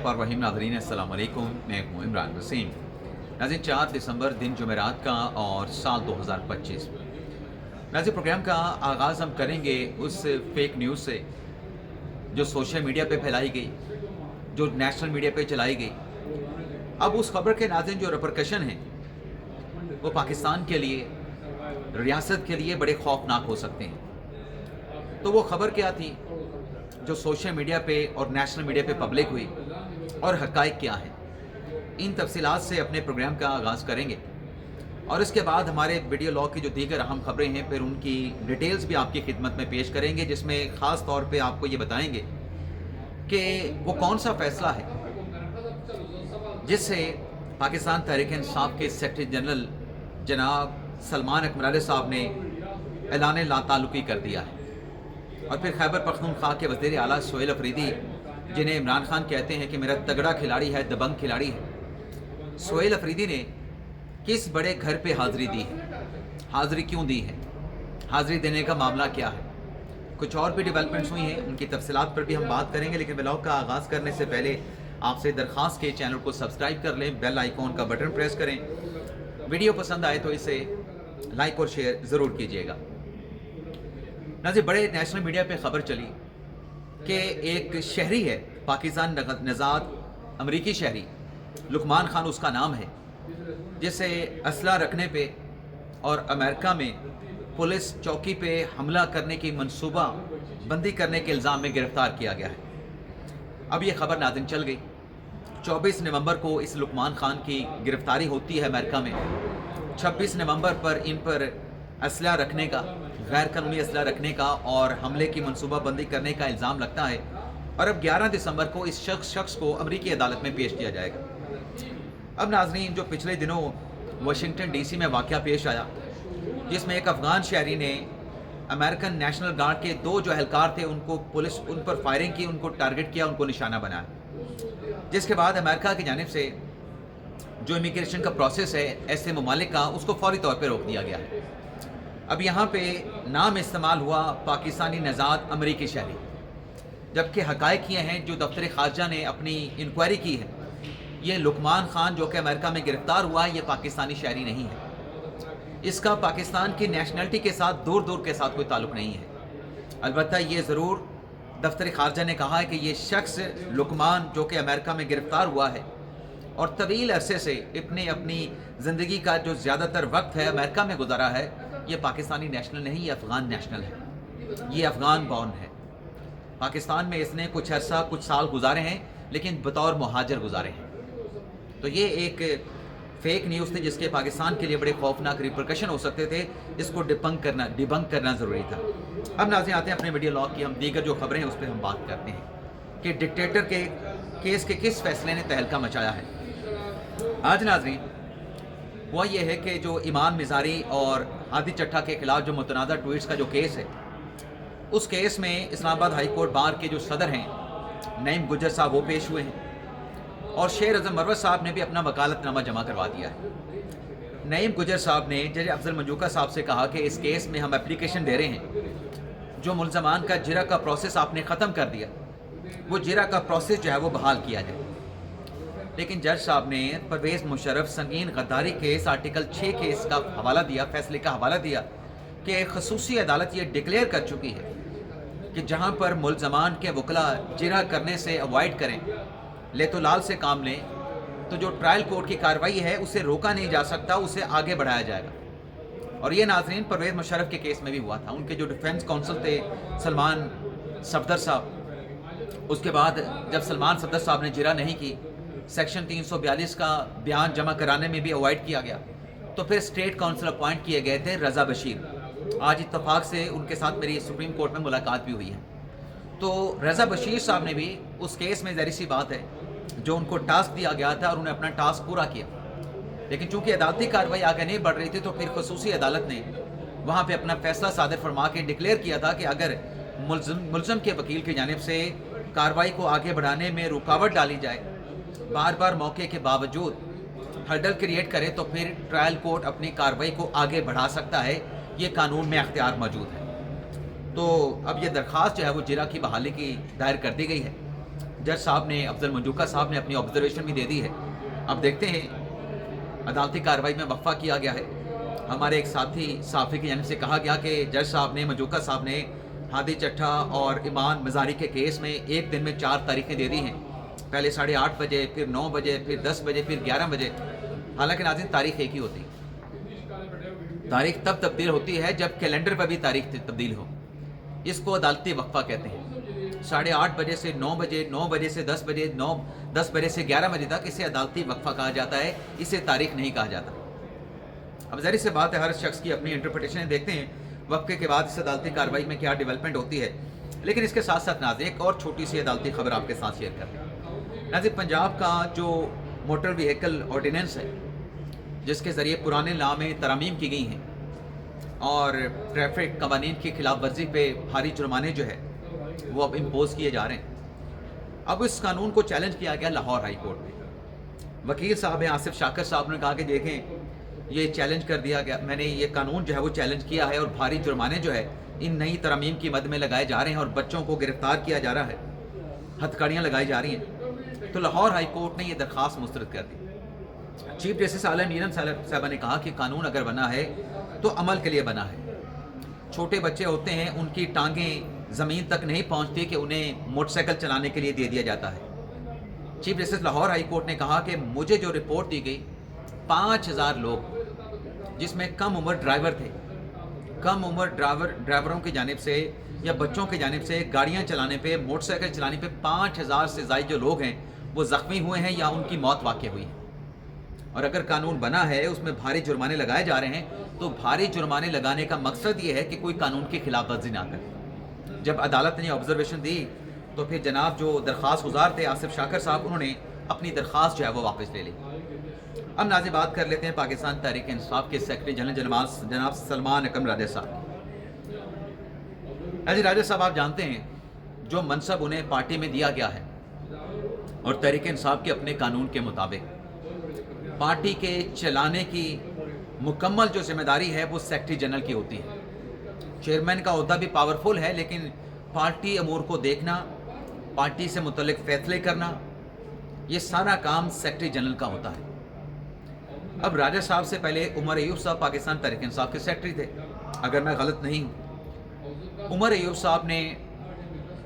रहीम नाज़रीन अस्सलाम वालेकुम, मैं हूँ इमरान वसीम। नाज़रीन 4 दिसंबर दिन जुमेरात का और साल 2025। नाज़रीन प्रोग्राम का आगाज़ हम करेंगे उस फेक न्यूज़ से जो सोशल मीडिया पे फैलाई गई, जो नेशनल मीडिया पे चलाई गई। अब उस खबर के नाज़रीन जो रिपरकशन हैं वो पाकिस्तान के लिए, रियासत के लिए बड़े खौफनाक हो सकते हैं। तो वो खबर क्या थी जो सोशल मीडिया पे और नेशनल मीडिया पे पब्लिक हुई और हक़ाइक़ क्या हैं, इन तफसीलात से अपने प्रोग्राम का आगाज़ करेंगे और इसके बाद हमारे वीडियो लॉग की जो दीगर अहम खबरें हैं फिर उनकी डिटेल्स भी आपकी खिदमत में पेश करेंगे, जिसमें ख़ास तौर पे आपको ये बताएंगे कि वो कौन सा फ़ैसला है जिससे पाकिस्तान तहरीक इंसाफ के सेक्रेटरी जनरल जनाब सलमान अकमराले साहब ने ऐलान लाताल्लुकी कर दिया है। और फिर खैबर पख्तूनख्वा के वज़ीर आला सोहेल अफरीदी, जिन्हें इमरान खान कहते हैं कि मेरा तगड़ा खिलाड़ी है, दबंग खिलाड़ी है, सोहेल अफरीदी ने किस बड़े घर पे हाज़िरी दी है, हाज़िरी क्यों दी है, हाज़िरी देने का मामला क्या है, कुछ और भी डेवलपमेंट्स हुई हैं, उनकी तफसीलात पर भी हम बात करेंगे। लेकिन व्लॉग का आगाज़ करने से पहले आपसे दरख्वास्त के चैनल को सब्सक्राइब कर लें, बेल आइकॉन का बटन प्रेस करें, वीडियो पसंद आए तो इसे लाइक और शेयर ज़रूर कीजिएगा। नाज़रीन बड़े नेशनल मीडिया पे ख़बर चली कि एक शहरी है पाकिस्तान नज़ाद, अमरीकी शहरी, लुकमान खान उसका नाम है, जिसे असला रखने पे और अमेरिका में पुलिस चौकी पे हमला करने की मंसूबा बंदी करने के इल्ज़ाम में गिरफ़्तार किया गया है। अब ये खबर नाज़रीन चल गई। 24 नवंबर को इस लुकमान खान की गिरफ़्तारी होती है अमेरिका में। 26 नवंबर पर इन पर असला रखने का, गैर कानूनी असला रखने का और हमले की मनसूबाबंदी करने का इल्ज़ाम लगता है और अब 11 दिसंबर को इस शख्स को अमरीकी अदालत में पेश किया जाएगा। अब नाज़रीन जो पिछले दिनों वाशिंगटन डीसी में वाक़या पेश आया, जिसमें एक अफ़गान शहरी ने अमेरिकन नेशनल गार्ड के 2 जो एहलकार थे उनको पुलिस उन पर फायरिंग की, उनको टारगेट किया, उनको निशाना बनाया, जिसके बाद अमेरिका की जानिब से जो इमिग्रेशन का प्रोसेस है ऐसे ममालिक का, उसको फौरी तौर पर रोक दिया गया है। अब यहाँ पे नाम इस्तेमाल हुआ पाकिस्तानी नज़ाद अमरीकी शहरी, जबकि हक़ाइक़ ये हैं जो दफ्तर ख़ारजा ने अपनी इंक्वायरी की है, ये लुकमान खान जो कि अमेरिका में गिरफ़्तार हुआ है ये पाकिस्तानी शहरी नहीं है, इसका पाकिस्तान की नेशनलिटी के साथ दूर दूर के साथ कोई ताल्लुक़ नहीं है। अलबत्ता ये ज़रूर दफ्तर ख़ारजा ने कहा है कि ये शख्स लुकमान जो कि अमेरिका में गिरफ़्तार हुआ है और तवील अरसे से अपनी ज़िंदगी का जो ज़्यादातर वक्त है अमेरिका में गुजारा है, ये पाकिस्तानी नेशनल नहीं, ये अफ़गान नेशनल है, ये अफ़गान बॉर्न है। पाकिस्तान में इसने कुछ अर्सा, कुछ साल गुजारे हैं, लेकिन बतौर मुहाजिर गुजारे हैं। तो ये एक फ़ेक न्यूज़ थी जिसके पाकिस्तान के लिए बड़े खौफनाक रिपरकशन हो सकते थे। इसको डिबंक करना ज़रूरी था। अब नाज़रीन आते हैं अपने वीडियो लॉग की हम दीगर जो खबरें हैं उस पर हम बात करते हैं कि डिक्टेटर के केस के किस फैसले ने तहलका मचाया है। आज नाज़रीन वो ये है कि जो ईमान मिज़ारी और हादी चट्टा के खिलाफ जो मुतनाज़ा ट्वीट्स का जो केस है, उस केस में इस्लामाबाद हाई कोर्ट बार के जो सदर हैं नईम गुजर साहब वो पेश हुए हैं और शेर अज़म मरवत साहब ने भी अपना वकालतनामा जमा करवा दिया है। नईम गुजर साहब ने जज अफजल मंजूका साहब से कहा कि इस केस में हम एप्लीकेशन दे रहे हैं, जो मुल्ज़मान का जिरा का प्रोसेस आपने ख़त्म कर दिया, वो जिरा का प्रोसेस जो है वो बहाल किया जाए। लेकिन जज साहब ने परवेज़ मुशर्रफ संगीन गद्दारी केस आर्टिकल 6 केस का हवाला दिया, फैसले का हवाला दिया कि खसूसी अदालत ये डिक्लेयर कर चुकी है कि जहाँ पर मुल्ज़मान के वकला जिरा करने से अवॉइड करें, ले तो लाल से काम लें, तो जो ट्रायल कोर्ट की कार्रवाई है उसे रोका नहीं जा सकता, उसे आगे बढ़ाया जाएगा। और ये नाज़रीन परवेज़ मुशर्रफ के केस में भी हुआ था। उनके जो डिफेंस काउंसिल थे सलमान सफदर साहब, उसके बाद जब सलमान सफदर साहब ने जिरा नहीं की, सेक्शन 342 का बयान जमा कराने में भी अवॉइड किया गया, तो फिर स्टेट काउंसिल अपॉइंट किए गए थे रज़ा बशीर। आज इत्तफाक से उनके साथ मेरी सुप्रीम कोर्ट में मुलाकात भी हुई है। तो रज़ा बशीर साहब ने भी उस केस में ज़ाहिर सी बात है जो उनको टास्क दिया गया था और उन्हें अपना टास्क पूरा किया, लेकिन चूंकि अदालती कार्रवाई आगे नहीं बढ़ रही थी तो फिर खसूसी अदालत ने वहाँ पर अपना फैसला सादर फरमा के डिक्लेयर किया था कि अगर मुल्ज़म के वकील की जानिब से कार्रवाई को आगे बढ़ाने में रुकावट डाली जाए, बार बार मौके के बावजूद हर्डल क्रिएट करे, तो फिर ट्रायल कोर्ट अपनी कार्रवाई को आगे बढ़ा सकता है, ये कानून में अख्तियार मौजूद है। तो अब ये दरख्वास्त जो है वो जिरा की बहाली की दायर कर दी गई है। जज साहब ने, अफजल मंजूका साहब ने अपनी ऑब्जर्वेशन भी दे दी है। अब देखते हैं, अदालती कार्रवाई में वक्फा किया गया है। हमारे एक साथी साफ़ी की जानिब से कहा गया कि जज साहब ने, मंजूका साहब ने हादी चट्ठा और ईमान मज़ारी के केस में एक दिन में 4 तारीखें दे दी हैं। पहले 8:30 बजे, फिर 9 बजे, फिर 10 बजे, फिर 11 बजे। हालांकि नाज़रीन, तारीख एक ही होती है। तारीख तब तब्दील होती है जब कैलेंडर पर भी तारीख तब्दील हो। इसको अदालती वक्फा कहते हैं। 8:30 बजे से 9 बजे, 9 बजे से 10 बजे, 10 बजे से 11 बजे तक इसे अदालती वक्फा कहा जाता है, इसे तारीख नहीं कहा जाता। अब ज़ाहिर सी बात है, हर शख्स की अपनी इंटरप्रिटेशन। देखते हैं वक्फे के बाद इस अदालती कार्रवाई में क्या डेवलपमेंट होती है। लेकिन इसके साथ साथ नाज़रीन, एक और छोटी सी अदालती खबर आपके साथ शेयर कर रहे हैं। नाज़रीन, पंजाब का जो मोटर व्हीकल ऑर्डिनेंस है, जिसके ज़रिए पुराने लॉ में तरमीम की गई हैं और ट्रैफिक कवानीन की खिलाफ वर्जी पे भारी जुर्माने जो है वो अब इम्पोज किए जा रहे हैं। अब इस कानून को चैलेंज किया गया लाहौर हाई कोर्ट में। वकील साहब हैं आसिफ शाकर साहब ने कहा कि देखें, ये चैलेंज कर दिया गया, मैंने ये कानून जो है वो चैलेंज किया है और भारी जुर्माने जो है इन नई तरमीम की मद में लगाए जा रहे हैं और बच्चों को गिरफ्तार किया जा रहा है, हथकड़ियाँ लगाई जा रही हैं। तो लाहौर हाई कोर्ट ने ये दरख्वास्त मुस्तरद कर दी। चीफ जस्टिस आला नीरम साहबा ने कहा कि कानून अगर बना है तो अमल के लिए बना है। छोटे बच्चे होते हैं, उनकी टांगें ज़मीन तक नहीं पहुंचती कि उन्हें मोटरसाइकिल चलाने के लिए दे दिया जाता है। Chief justice Lahore high court ने कहा कि मुझे जो रिपोर्ट दी गई, 5000 लोग जिसमें कम उम्र ड्राइवर थे, कम उम्र ड्राइवरों की जानिब से या बच्चों की जानिब से गाड़ियाँ चलाने पे, मोटरसाइकिल चलाने पे 5000 से ज़ायद जो लोग हैं वो ज़ख्मी हुए हैं या उनकी मौत वाक़ई हुई है। और अगर कानून बना है, उसमें भारी जुर्माने लगाए जा रहे हैं, तो भारी जुर्माने लगाने का मकसद ये है कि कोई कानून की खिलाफ वर्जी ना करे। जब अदालत ने ऑब्जर्वेशन दी तो फिर जनाब जो दरख्वास्त गुजार थे आसिफ शाकर साहब, उन्होंने अपनी दरख्वास्त जो है वो वापस ले ली। अब नाज़रीन, बात कर लेते हैं पाकिस्तान तहरीक इंसाफ के सेक्रेटरी जनरल जनाब सलमान अकरम राजा साहब। अजी राजा साहब, आप जानते हैं जो मनसब उन्हें पार्टी में दिया गया है और तहरीक इंसाफ के अपने कानून के मुताबिक पार्टी के चलाने की मुकम्मल जो जिम्मेदारी है वो सेक्रेटरी जनरल की होती है। चेयरमैन का ओहदा भी पावरफुल है, लेकिन पार्टी अमूर को देखना, पार्टी से मुतल्लिक फैसले करना, ये सारा काम सेक्रेटरी जनरल का होता है। अब राजा साहब से पहले उमर अयूब साहब पाकिस्तान तहरीक इंसाफ के सेक्रेटरी थे, अगर मैं गलत नहीं हूँ। उमर अयूब साहब ने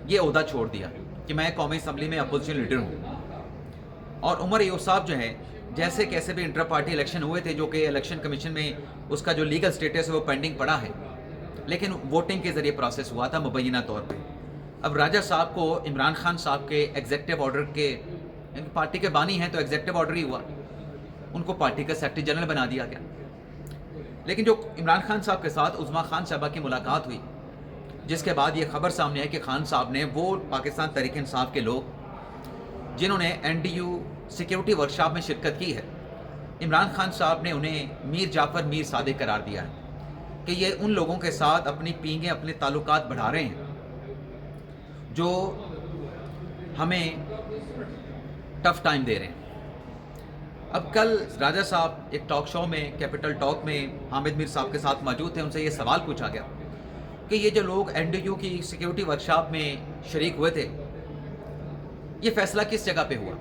ये ओहदा छोड़ दिया कि मैं कौमी असम्बली में अपोजिशन लीडर हूँ। और उमर अयूब साहब जो है, जैसे कैसे भी इंटर पार्टी इलेक्शन हुए थे, जो कि इलेक्शन कमीशन में उसका जो लीगल स्टेटस है वो पेंडिंग पड़ा है, लेकिन वोटिंग के ज़रिए प्रोसेस हुआ था मुबैना तौर पे। अब राजा साहब को इमरान खान साहब के एग्जेक्टिव ऑर्डर के, पार्टी के बानी हैं तो एग्जेक्टिव ऑर्डर ही हुआ, उनको पार्टी का सेक्रेटरी जनरल बना दिया गया। लेकिन जो इमरान खान साहब के साथ उज़्मा खान साहबा की मुलाकात हुई, जिसके बाद ये खबर सामने आई कि खान साहब ने वो पाकिस्तान तहरीक इंसाफ के लोग जिन्होंने NDU सिक्योरिटी वर्कशॉप में शिरकत की है, इमरान खान साहब ने उन्हें मीर जाफ़र मीर सादिक करार दिया है कि ये उन लोगों के साथ अपनी पींगे, अपने ताल्लुकात बढ़ा रहे हैं जो हमें टफ टाइम दे रहे हैं। अब कल राजा साहब एक टॉक शो में, कैपिटल टॉक में हामिद मीर साहब के साथ मौजूद थे, उनसे ये सवाल पूछा गया कि ये जो लोग NDU की सिक्योरिटी वर्कशॉप में शरीक हुए थे, ये फैसला किस जगह पे हुआ,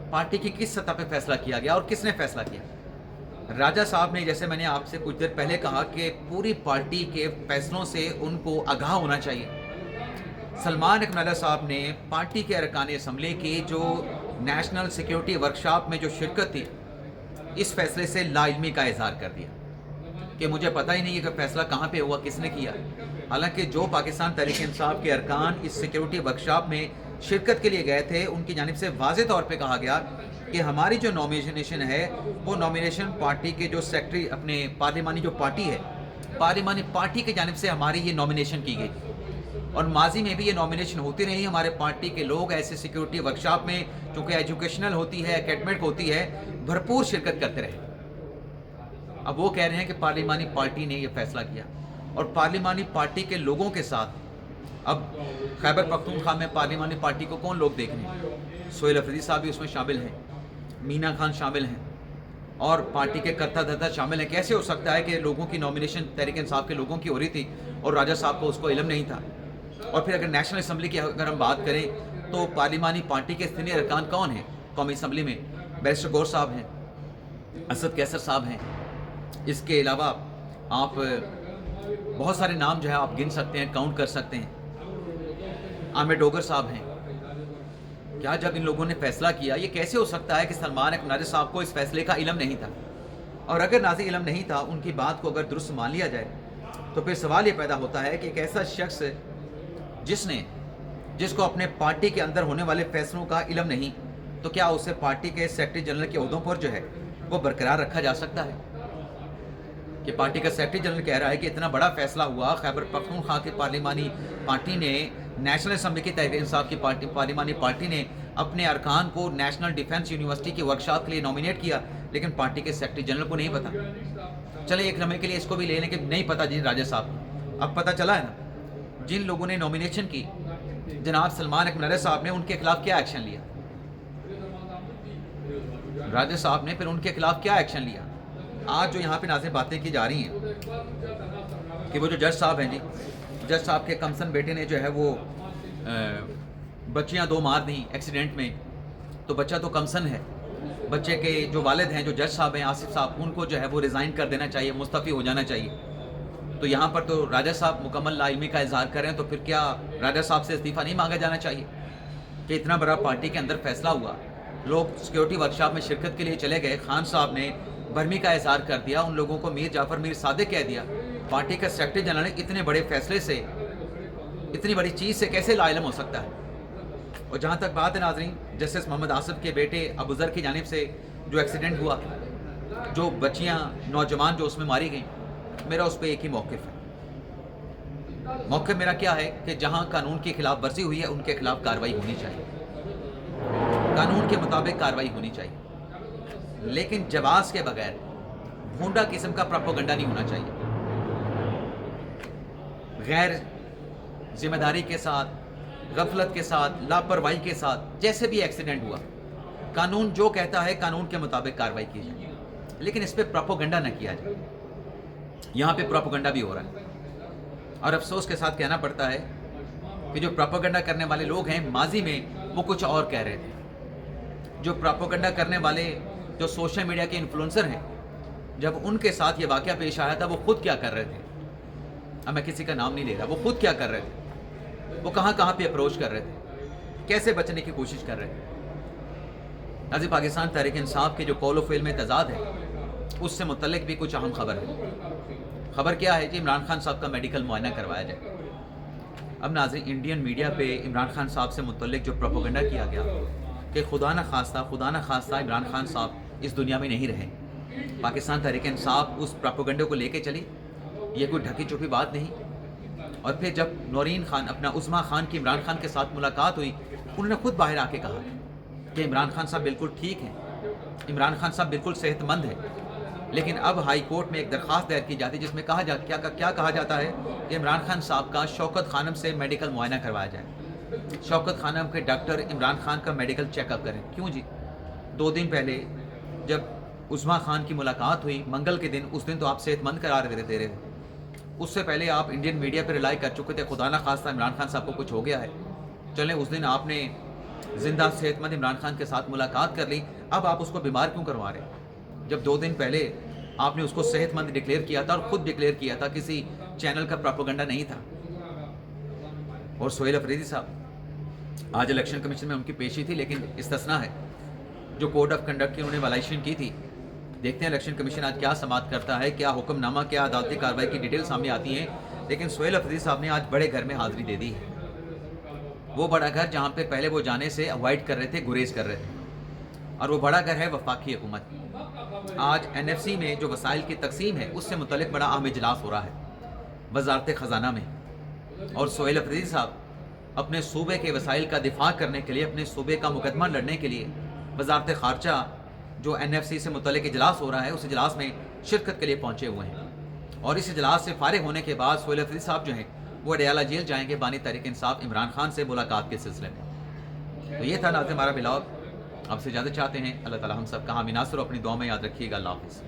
पार्टी की किस सतह पे फैसला किया गया और किसने फैसला किया। राजा साहब ने, जैसे मैंने आपसे कुछ देर पहले कहा, कि पूरी पार्टी के फैसलों से उनको आगाह होना चाहिए। सलमान अकमल साहब ने पार्टी के अरकान असम्बली की जो नेशनल सिक्योरिटी वर्कशॉप में जो शिरकत थी, इस फैसले से लाइल्मी का इजहार कर दिया कि मुझे पता ही नहीं है कि फैसला कहाँ पे हुआ, किसने किया। हालांकि जो पाकिस्तान तहरीक इंसाफ के अरकान इस सिक्योरिटी वर्कशॉप में शिरकत के लिए गए थे, उनकी जानिब से वाज़े तौर पे कहा गया कि हमारी जो नॉमिनेशन है वो नॉमिनेशन पार्टी के जो सेक्रेटरी, अपने पार्लिमानी जो पार्टी है, पार्लिमानी पार्टी की जानिब से हमारी ये नॉमिनेशन की गई और माजी में भी ये नॉमिनेशन होती रही। हमारे पार्टी के लोग ऐसे सिक्योरिटी वर्कशॉप में, चूँकि एजुकेशनल होती है, एकेडमिक होती है, भरपूर शिरकत करते रहे। अब वो कह रहे हैं कि पार्लिमानी पार्टी ने ये फैसला किया और पार्लिमानी पार्टी के लोगों के साथ अब खैबर पख्तूनख्वा में पार्लिमानी पार्टी को कौन लोग देख रहे हैं? सोहेल अफरीदी साहब भी उसमें शामिल हैं, मीना खान शामिल हैं और पार्टी के करता धरता शामिल हैं। कैसे हो सकता है कि लोगों की नॉमिनेशन तहरीक इंसाफ के लोगों की हो रही थी और राजा साहब को उसको इल्म नहीं था? اور پھر اگر نیشنل اسمبلی کی اگر ہم بات کریں تو پارلیمانی پارٹی کے سینئر ارکان کون ہیں قومی اسمبلی میں؟ بیرسٹر گور صاحب ہیں، اسد کیسر صاحب ہیں، اس کے علاوہ آپ بہت سارے نام جو ہے آپ گن سکتے ہیں، کاؤنٹ کر سکتے ہیں، عامر ڈوگر صاحب ہیں۔ کیا جب ان لوگوں نے فیصلہ کیا، یہ کیسے ہو سکتا ہے کہ سلمان اک مناظر صاحب کو اس فیصلے کا علم نہیں تھا؟ اور اگر ناظرین علم نہیں تھا، ان کی بات کو اگر درست مان لیا جائے تو پھر سوال یہ پیدا ہوتا ہے کہ ایک ایسا شخص جس کو اپنے پارٹی کے اندر ہونے والے فیصلوں کا علم نہیں، تو کیا اسے پارٹی کے سیکرٹری جنرل کے عہدوں پر جو ہے وہ برقرار رکھا جا سکتا ہے؟ کہ پارٹی کا سیکرٹری جنرل کہہ رہا ہے کہ اتنا بڑا فیصلہ ہوا، خیبر پختونخوا کی پارلیمانی پارٹی نے، نیشنل اسمبلی کی تحریک انصاف کی پارلیمانی پارٹی نے اپنے ارکان کو نیشنل ڈیفنس یونیورسٹی کی ورکشاپ کے لیے نامینیٹ کیا، لیکن پارٹی کے سیکرٹری جنرل کو نہیں پتا۔ چلیں ایک لمحے کے لیے اس کو بھی لے لیں کہ نہیں پتا جی راجہ صاحب، اب پتا چلا ہے نا جن لوگوں نے نامینیشن کی جناب سلمان اک مناظر صاحب نے، ان کے خلاف کیا ایکشن لیا؟ راجہ صاحب نے پھر ان کے خلاف کیا ایکشن لیا؟ آج جو یہاں پہ ناظرین باتیں کی جا رہی ہیں کہ وہ جو جج صاحب ہیں جی، جج صاحب کے کمسن بیٹے نے جو ہے وہ بچیاں 2 مار دیں ایکسیڈنٹ میں، تو بچہ تو کمسن ہے، بچے کے جو والد ہیں جو جج صاحب ہیں آصف صاحب، ان کو جو ہے وہ ریزائن کر دینا چاہیے، مستعفی ہو جانا چاہیے۔ تو یہاں پر تو راجہ صاحب مکمل لا علمی کا اظہار کر رہے ہیں، تو پھر کیا راجہ صاحب سے استعفیٰ نہیں مانگا جانا چاہیے؟ کہ اتنا بڑا پارٹی کے اندر فیصلہ ہوا، لوگ سیکیورٹی ورکشاپ میں شرکت کے لیے چلے گئے، خان صاحب نے برمی کا اظہار کر دیا، ان لوگوں کو میر جعفر میر صادق کہہ دیا، پارٹی کا سیکرٹری جنرل نے اتنے بڑے فیصلے سے، اتنی بڑی چیز سے کیسے لا علم ہو سکتا ہے؟ اور جہاں تک بات ہے ناظرین جسٹس محمد آصف کے بیٹے ابوذر کی جانب سے جو ایکسیڈنٹ ہوا، جو بچیاں نوجوان جو اس میں ماری گئیں، میرا اس پہ ایک ہی موقف ہے۔ موقف میرا کیا ہے کہ جہاں قانون کی خلاف ورزی ہوئی ہے ان کے خلاف کارروائی ہونی چاہیے، قانون کے مطابق کارروائی ہونی چاہیے، لیکن جواز کے بغیر بھونڈا قسم کا پروپیگنڈا نہیں ہونا چاہیے۔ غیر ذمہ داری کے ساتھ، غفلت کے ساتھ، لاپرواہی کے ساتھ جیسے بھی ایکسیڈنٹ ہوا، قانون جو کہتا ہے قانون کے مطابق کارروائی کی جائے، لیکن اس پہ پروپیگنڈا نہ کیا جائے۔ یہاں پہ پروپیگنڈا بھی ہو رہا ہے، اور افسوس کے ساتھ کہنا پڑتا ہے کہ جو پروپیگنڈا کرنے والے لوگ ہیں ماضی میں وہ کچھ اور کہہ رہے تھے۔ جو پروپیگنڈا کرنے والے جو سوشل میڈیا کے انفلوئنسر ہیں، جب ان کے ساتھ یہ واقعہ پیش آیا تھا وہ خود کیا کر رہے تھے؟ اب میں کسی کا نام نہیں لے رہا، وہ خود کیا کر رہے تھے، وہ کہاں کہاں پہ اپروچ کر رہے تھے، کیسے بچنے کی کوشش کر رہے تھے؟ ناظرین پاکستان تحریک انصاف کے جو قول و فعل میں تضاد ہے اس سے متعلق بھی کچھ اہم خبر ہے۔ خبر کیا ہے جی؟ عمران خان صاحب کا میڈیکل معائنہ کروایا جائے۔ اب ناظرین انڈین میڈیا پہ عمران خان صاحب سے متعلق جو پروپیگنڈا کیا گیا کہ خدا نہ خواستہ عمران خان صاحب اس دنیا میں نہیں رہے، پاکستان تحریک انصاف اس پروپیگنڈے کو لے کے چلی، یہ کوئی ڈھکی چھپی بات نہیں۔ اور پھر جب نورین خان اپنا عظمیٰ خان کی عمران خان کے ساتھ ملاقات ہوئی، انہوں نے خود باہر آ کے کہا کہ عمران خان صاحب بالکل ٹھیک ہیں، عمران خان صاحب بالکل صحت مند ہیں، لیکن اب ہائی کورٹ میں ایک درخواست دائر کی جاتی ہے جس میں کیا کہا جاتا ہے کہ عمران خان صاحب کا شوکت خانم سے میڈیکل معائنہ کروایا جائے، شوکت خانم کے ڈاکٹر عمران خان کا میڈیکل چیک اپ کریں۔ کیوں جی؟ 2 دن پہلے جب عظمیٰ خان کی ملاقات ہوئی منگل کے دن، اس دن تو آپ صحت مند قرار دے رہے تھے، اس سے پہلے آپ انڈین میڈیا پہ ریلائی کر چکے تھے خدا نہ خواستہ عمران خان صاحب کو کچھ ہو گیا ہے۔ چلیں اس دن آپ نے زندہ صحت مند عمران خان کے ساتھ ملاقات کر لی، اب آپ اس کو بیمار کیوں کروا رہے ہیں؟ جب 2 دن پہلے آپ نے اس کو صحت مند ڈکلیئر کیا تھا، اور خود ڈکلیئر کیا تھا، کسی چینل کا پروپیگنڈا نہیں تھا۔ اور سہیل افریدی صاحب آج الیکشن کمیشن میں ان کی پیشی تھی، لیکن استثنا ہے، جو کوڈ آف کنڈکٹ کی انہوں نے وائلیشن کی تھی۔ دیکھتے ہیں الیکشن کمیشن آج کیا سماعت کرتا ہے، کیا حکم نامہ، کیا عدالتی کارروائی کی ڈیٹیل سامنے آتی ہیں۔ لیکن سہیل افریدی صاحب نے آج بڑے گھر میں حاضری دے دی ہے، وہ بڑا گھر جہاں پہ پہلے وہ جانے سے اوائڈ کر رہے تھے، گریز کر رہے تھے، اور وہ بڑا گھر ہے وفاقی حکومت۔ آج NFC میں جو وسائل کی تقسیم ہے اس سے متعلق بڑا اہم اجلاس ہو رہا ہے وزارت خزانہ میں، اور سہیل افریدی صاحب اپنے صوبے کے وسائل کا دفاع کرنے کے لیے، اپنے صوبے کا مقدمہ لڑنے کے لیے وزارت خارجہ جو NFC سے متعلق اجلاس ہو رہا ہے اس اجلاس میں شرکت کے لیے پہنچے ہوئے ہیں۔ اور اس اجلاس سے فارغ ہونے کے بعد سہیل افریدی صاحب جو ہیں وہ اڈیالہ جیل جائیں گے بانی تحریک انصاف عمران خان سے ملاقات کے سلسلے میں۔ تو یہ تھا ناظرین ہمارا بلاگ، آپ سے اجازت چاہتے ہیں۔ اللہ تعالی ہم سب کا حامی ناصر، اپنی دعا میں یاد رکھیے گا۔ اللہ حافظ۔